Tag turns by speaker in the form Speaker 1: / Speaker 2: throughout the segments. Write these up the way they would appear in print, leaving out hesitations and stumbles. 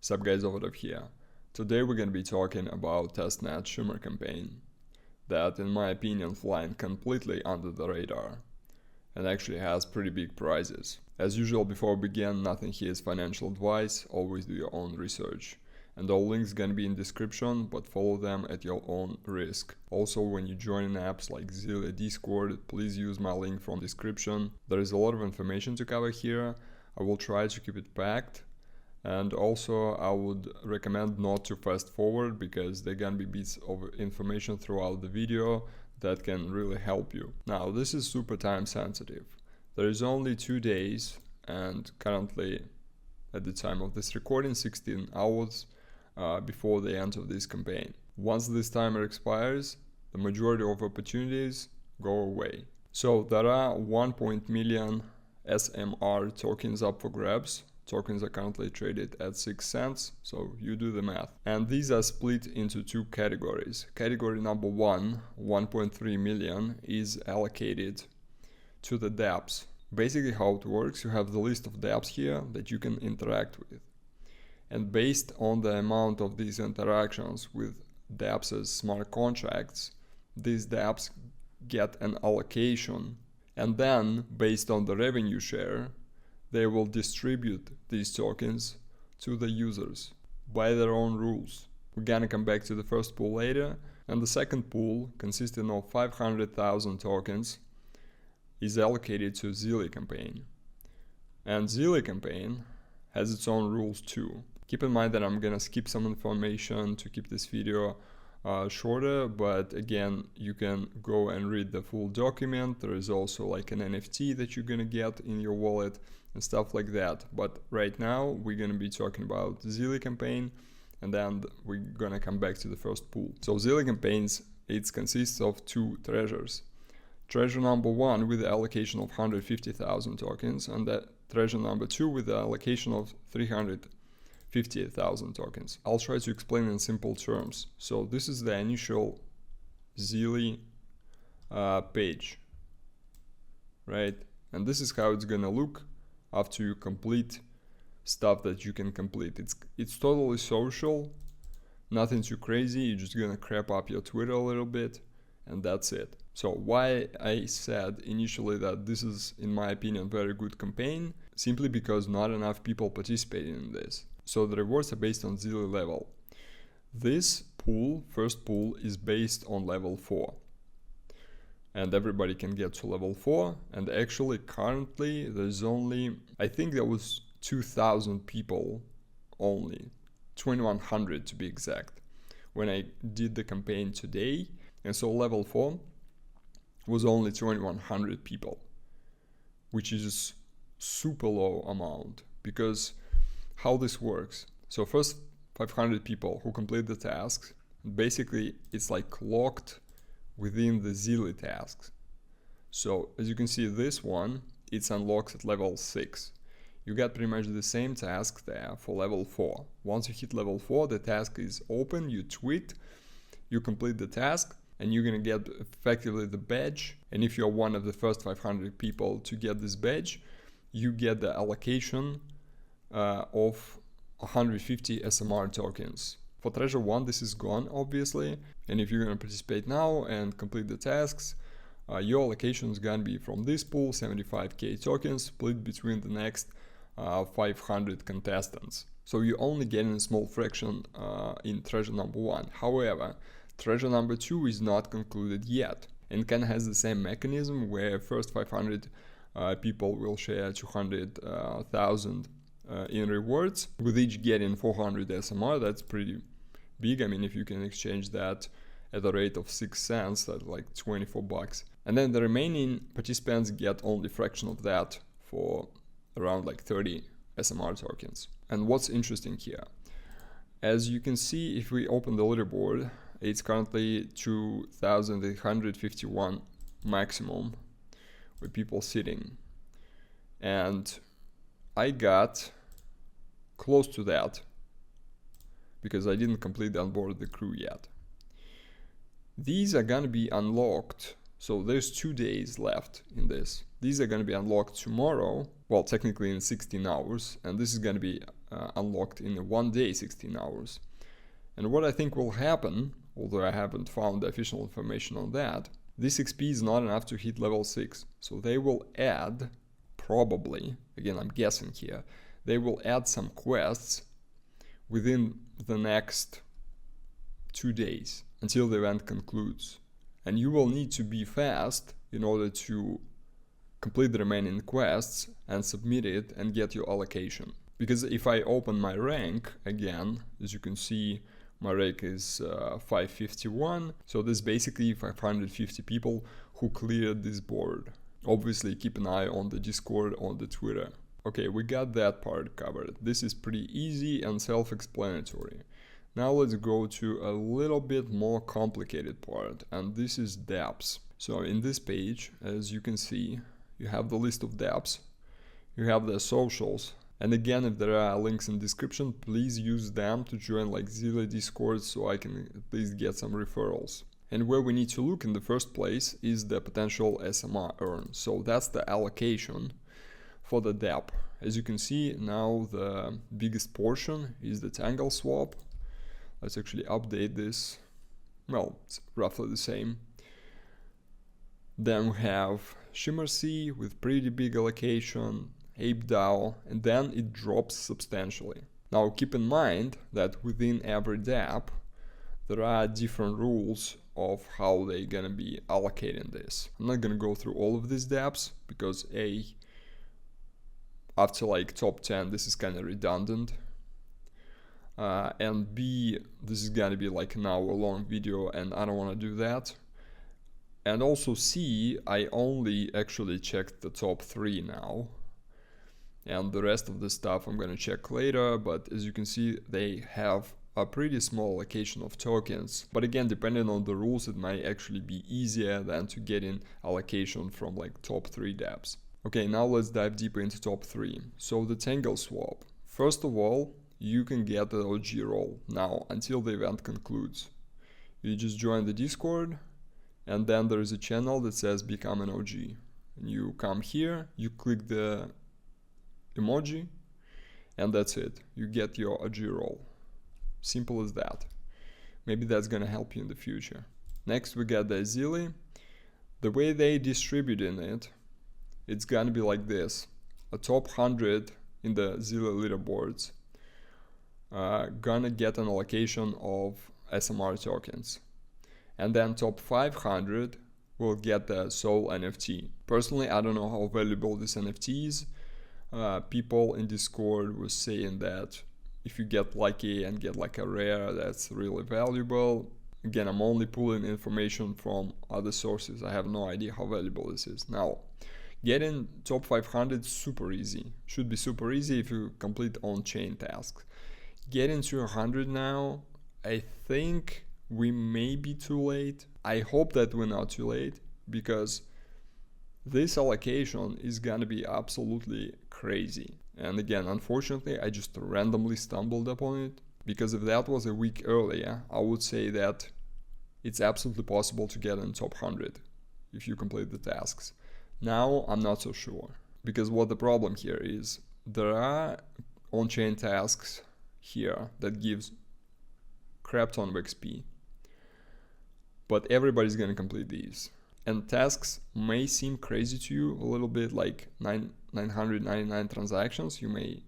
Speaker 1: Sup guys, over here. Today we're gonna be talking about testnet Shimmer campaign that in my opinion flying completely under the radar and actually has pretty big prizes. As usual, before we begin, nothing here is financial advice, always do your own research. And all links gonna be in description, but follow them at your own risk. Also, when you join apps like Zealy Discord, please use my link from description. There is a lot of information to cover here. I will try to keep it packed. And also I would recommend not to fast forward because there can be bits of information throughout the video that can really help you. Now this is super time sensitive. There is only 2 days and currently at the time of this recording 16 hours before the end of this campaign. Once this timer expires, the majority of opportunities go away. So there are 1 million SMR tokens up for grabs. Tokens are currently traded at 6 cents, so you do the math. And these are split into 2 categories. Category number 1, 1.3 million, is allocated to the Dapps. Basically how it works, you have the list of Dapps here that you can interact with. And based on the amount of these interactions with Dapps' smart contracts, these Dapps get an allocation. And then, based on the revenue share, they will distribute these tokens to the users by their own rules. We're gonna come back to the first pool later, and the second pool, consisting of 500,000 tokens, is allocated to Zealy campaign. And Zealy campaign has its own rules too. Keep in mind that I'm gonna skip some information to keep this video shorter, but again, you can go and read the full document. There is also like an NFT that you're gonna get in your wallet and stuff like that. But right now we're gonna be talking about Zealy campaign, and then we're gonna come back to the first pool. So Zealy campaigns, it consists of 2 treasures. Treasure number 1 with the allocation of 150,000 tokens, and that treasure number 2 with the allocation of 350,000 tokens. I'll try to explain in simple terms. So this is the initial Zealy page, right? And this is how it's gonna look after you complete stuff that you can complete. It's totally social, nothing too crazy. You're just gonna crap up your Twitter a little bit, and that's it. So why I said initially that this is, in my opinion, very good campaign, simply because not enough people participated in this. So the rewards are based on Zealy level. This pool, first pool, is based on level 4. And everybody can get to level 4. And actually currently there's only, I think there was 2,000 people only, 2,100 to be exact, when I did the campaign today. And so level 4 was only 2,100 people, which is super low amount. Because how this works, so first 500 people who complete the tasks, basically it's like locked within the Zealy tasks. So as you can see, this one, it's unlocked at level 6. You get pretty much the same task there for level 4. Once you hit level 4, the task is open, you tweet, you complete the task, and you're gonna get effectively the badge. And if you're one of the first 500 people to get this badge, you get the allocation of 150 SMR tokens. For treasure 1, this is gone obviously, and if you're gonna participate now and complete the tasks, your allocation is gonna be from this pool 75k tokens split between the next 500 contestants. So you're only getting a small fraction in treasure number 1. However, treasure number 2 is not concluded yet, and kind of has the same mechanism where first 500 people will share 200,000 in rewards, with each getting 400 SMR. That's pretty big. I mean, if you can exchange that at a rate of 6 cents, that's like 24 bucks. And then the remaining participants get only a fraction of that for around like 30 SMR tokens. And what's interesting here, as you can see, if we open the leaderboard, it's currently 2,851 maximum with people sitting. And I got close to that because I didn't complete the onboard the crew yet. These are gonna be unlocked So there's 2 days left in this. These are going to be unlocked tomorrow, well, technically in 16 hours, and this is going to be unlocked in 1 day, 16 hours. And what I think will happen, although I haven't found the official information on that, this XP is not enough to hit level 6. So they will add, probably, again I'm guessing here, they will add some quests within the next 2 days until the event concludes. And you will need to be fast in order to complete the remaining quests and submit it and get your allocation. Because if I open my rank again, as you can see, my rank is 551, so there's basically 550 people who cleared this board. Obviously keep an eye on the Discord, on the Twitter. Okay, we got that part covered. This is pretty easy and self-explanatory. Now let's go to a little bit more complicated part, and this is Dapps. So in this page, as you can see, you have the list of Dapps, you have their socials, and again, if there are links in description, please use them to join like Zealy Discord so I can at least get some referrals. And where we need to look in the first place is the potential SMR earn. So that's the allocation for the Dapp. As you can see, now the biggest portion is the Tangleswap. Let's actually update this. Well, it's roughly the same. Then we have ShimmerSea with pretty big allocation, ApeDAO, and then it drops substantially. Now keep in mind that within every Dapp there are different rules of how they're gonna be allocating this. I'm not gonna go through all of these Dapps because A, after like top 10 this is kind of redundant, and B, this is gonna be like an hour long video and I don't want to do that. And also C, I only actually checked the top 3 now, and the rest of the stuff I'm gonna check later, but as you can see they have a pretty small allocation of tokens, but again, depending on the rules, it might actually be easier than to get in allocation from like top 3 dApps. Okay, now let's dive deeper into top 3. So the Tangleswap. First of all, you can get the OG role now until the event concludes. You just join the Discord, and then there is a channel that says become an OG. And you come here, you click the emoji, and that's it. You get your OG role. Simple as that. Maybe that's gonna help you in the future. Next we got the Zealy. The way they distributing it, it's gonna be like this. A top 100 in the Zealy leaderboards gonna get an allocation of SMR tokens. And then top 500 will get the Soul NFT. Personally, I don't know how valuable this NFT is. People in Discord were saying that if you get lucky and get like a rare, that's really valuable. Again, I'm only pulling information from other sources. I have no idea how valuable this is. Now, getting top 500 is super easy. Should be super easy if you complete on-chain tasks. Getting to 100 now, I think we may be too late. I hope that we're not too late, because this allocation is gonna be absolutely crazy. And again, unfortunately, I just randomly stumbled upon it, because if that was a week earlier, I would say that it's absolutely possible to get in top 100 if you complete the tasks. Now, I'm not so sure, because what the problem here is, there are on-chain tasks here that gives crap ton of XP, but everybody's gonna complete these. And tasks may seem crazy to you a little bit, like 999 transactions. You may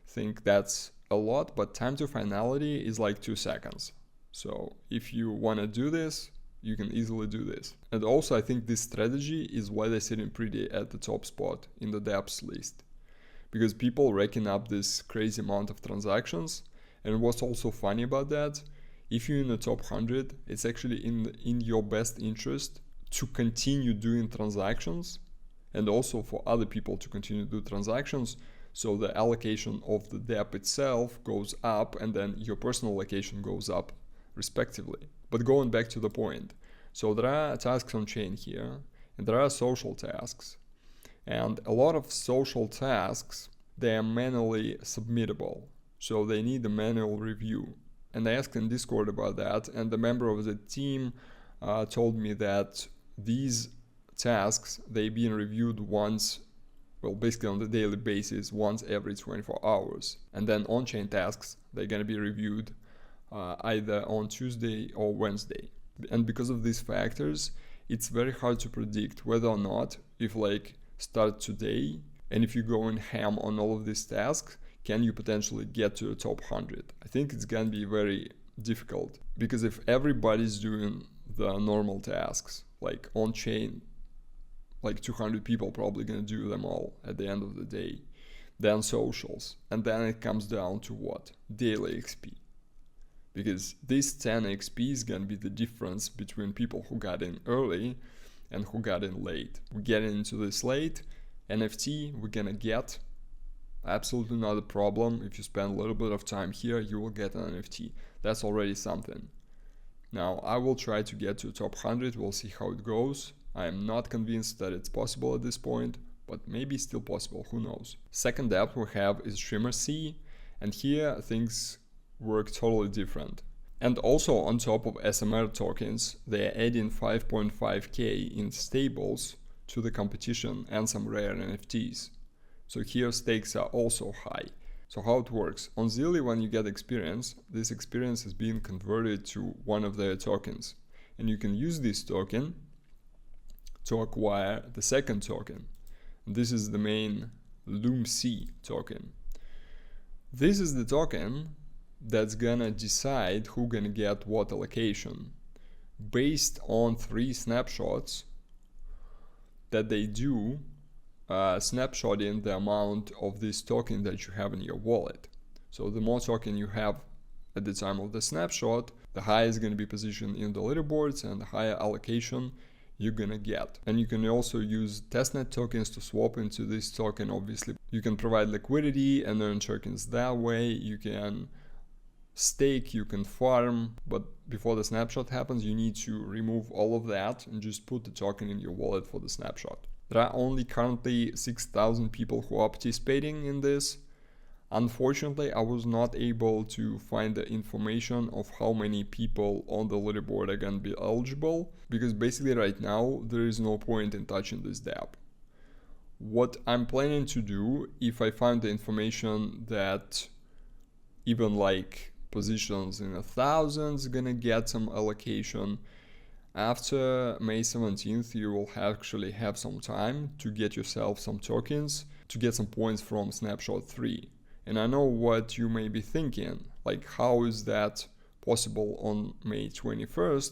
Speaker 1: think that's a lot, but time to finality is like 2 seconds. So if you want to do this, you can easily do this. And also I think this strategy is why they're sitting pretty at the top spot in the Dapps list, because people racking up this crazy amount of transactions. And what's also funny about that, if you're in the top 100, it's actually in your best interest to continue doing transactions, and also for other people to continue to do transactions, so the allocation of the Dapp itself goes up and then your personal allocation goes up respectively. But going back to the point, so there are tasks on chain here, and there are social tasks, and a lot of social tasks, they are manually submittable, so they need a manual review. And I asked in Discord about that, and the member of the team told me that these tasks, they being reviewed once, well, basically on the daily basis, once every 24 hours. And then on-chain tasks, they're going to be reviewed either on Tuesday or Wednesday. And because of these factors, it's very hard to predict whether or not, if like start today, and if you go in ham on all of these tasks, can you potentially get to the top 100? I think it's going to be very difficult, because if everybody's doing the normal tasks, like on-chain, like 200 people probably going to do them all at the end of the day, then socials, and then it comes down to what? Daily XP. Because this 10 XP is going to be the difference between people who got in early and who got in late. We get into this late, NFT we're going to get, absolutely not a problem. If you spend a little bit of time here, you will get an NFT. That's already something. Now, I will try to get to top 100. We'll see how it goes. I am not convinced that it's possible at this point, but maybe still possible, who knows. Second app we have is ShimmerSea, and here things work totally different. And also on top of SMR tokens, they are adding 5.5k in stables to the competition and some rare NFTs. So here stakes are also high. So how it works? On Zealy, when you get experience, this experience is being converted to one of their tokens. And you can use this token to acquire the second token. This is the main LoomC token. This is the token that's gonna decide who gonna get what allocation based on 3 snapshots that they do, snapshotting the amount of this token that you have in your wallet. So the more token you have at the time of the snapshot, the higher is going to be positioned in the leaderboards and the higher allocation you're gonna get. And you can also use testnet tokens to swap into this token. Obviously, you can provide liquidity and earn tokens that way. You can stake, you can farm, but before the snapshot happens, you need to remove all of that and just put the token in your wallet for the snapshot. There are only currently 6,000 people who are participating in this. Unfortunately, I was not able to find the information of how many people on the leaderboard are going to be eligible, because basically right now there is no point in touching this dApp. What I'm planning to do, if I find the information that even like positions in the thousands gonna get some allocation, after May 17th you will actually have some time to get yourself some tokens, to get some points from snapshot 3. And I know what you may be thinking, like how is that possible on May 21st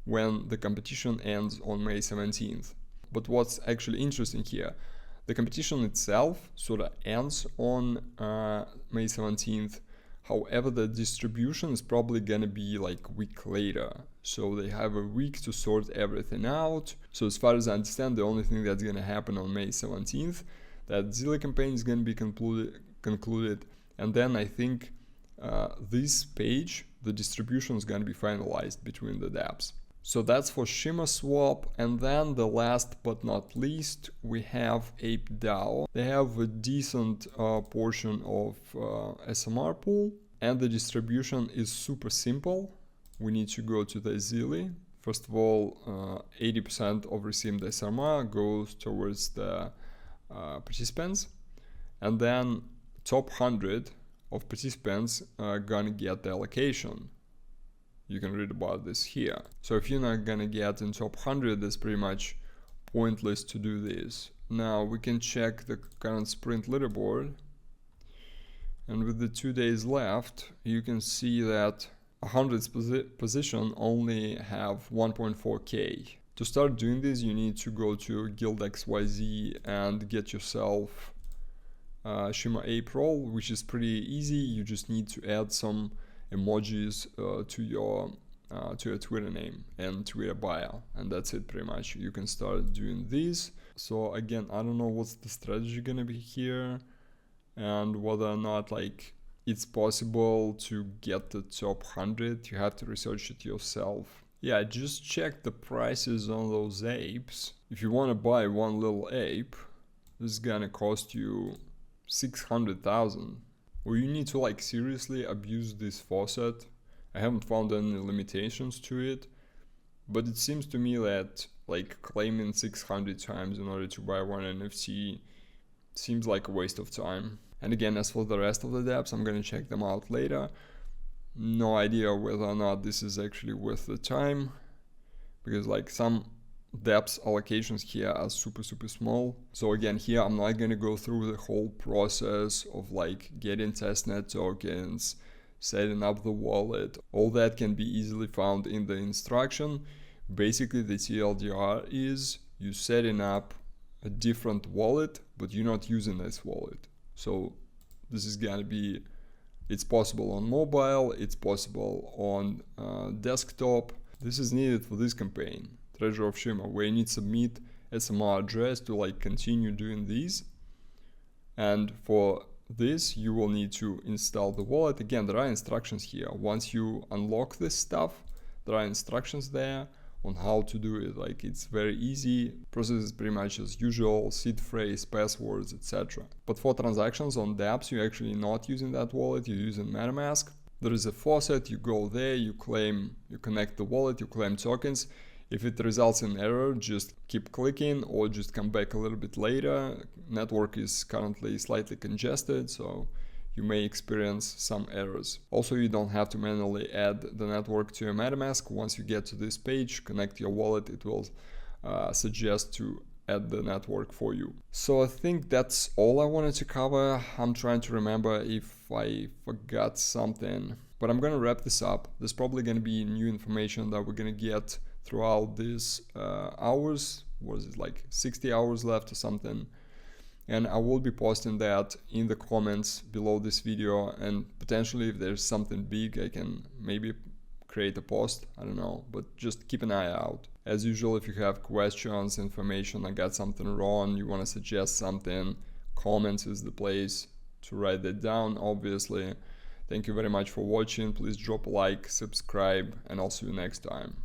Speaker 1: when the competition ends on May 17th? But what's actually interesting here, the competition itself sort of ends on May 17th. However, the distribution is probably gonna be like a week later. So they have a week to sort everything out. So as far as I understand, the only thing that's gonna happen on May 17th, that Zealy campaign is gonna be concluded, and then I think this page, the distribution is going to be finalized between the dApps. So that's for Shimmerswap. And then the last but not least, we have ApeDAO. They have a decent portion of SMR pool, and the distribution is super simple. We need to go to the Zealy. First of all, 80% of received SMR goes towards the participants, and then top 100 of participants are gonna get the allocation. You can read about this here. So if you're not gonna get in top 100, it's pretty much pointless to do this. Now we can check the current sprint leaderboard, and with the 2 days left, you can see that 100th position only have 1.4k. To start doing this, you need to go to Guild XYZ and get yourself Shimmer Ape role, which is pretty easy. You just need to add some emojis to your Twitter name and Twitter bio, and that's it pretty much. You can start doing this. So again, I don't know what's the strategy gonna be here, and whether or not like it's possible to get the top 100. You have to research it yourself. Yeah, just check the prices on those apes. If you want to buy one little ape, this is gonna cost you 600,000. Or you need to like seriously abuse this faucet. I haven't found any limitations to it, But it seems to me that like claiming 600 times in order to buy one NFT seems like a waste of time. And again, as for the rest of the dApps, I'm gonna check them out later. No idea whether or not this is actually worth the time, because like some dApps allocations here are super small. So again, here I'm not gonna go through the whole process of like getting testnet tokens, setting up the wallet. All that can be easily found in the instruction. Basically the TLDR is you setting up a different wallet, but you're not using this wallet. So this is gonna be, it's possible on mobile, it's possible on desktop. This is needed for this campaign, Treasure of Shimmer, where you need to submit SMR address to like continue doing these. And for this, you will need to install the wallet. Again, there are instructions here. Once you unlock this stuff, there are instructions there on how to do it. Like it's very easy. Process is pretty much as usual, seed phrase, passwords, etc. But for transactions on dApps, you're actually not using that wallet, you're using MetaMask. There is a faucet, you go there, you claim, you connect the wallet, you claim tokens. If it results in error, just keep clicking or just come back a little bit later. Network is currently slightly congested, so you may experience some errors. Also, you don't have to manually add the network to your MetaMask. Once you get to this page, connect your wallet, it will suggest to add the network for you. So I think that's all I wanted to cover. I'm trying to remember if I forgot something, but I'm gonna wrap this up. There's probably gonna be new information that we're gonna get throughout these hours. Was it like 60 hours left or something? And I will be posting that in the comments below this video, and potentially if there's something big I can maybe create a post, I don't know, but just keep an eye out. As usual, if you have questions, information, I got something wrong, you want to suggest something, comments is the place to write that down, obviously. Thank you very much for watching. Please drop a like, subscribe, and I'll see you next time.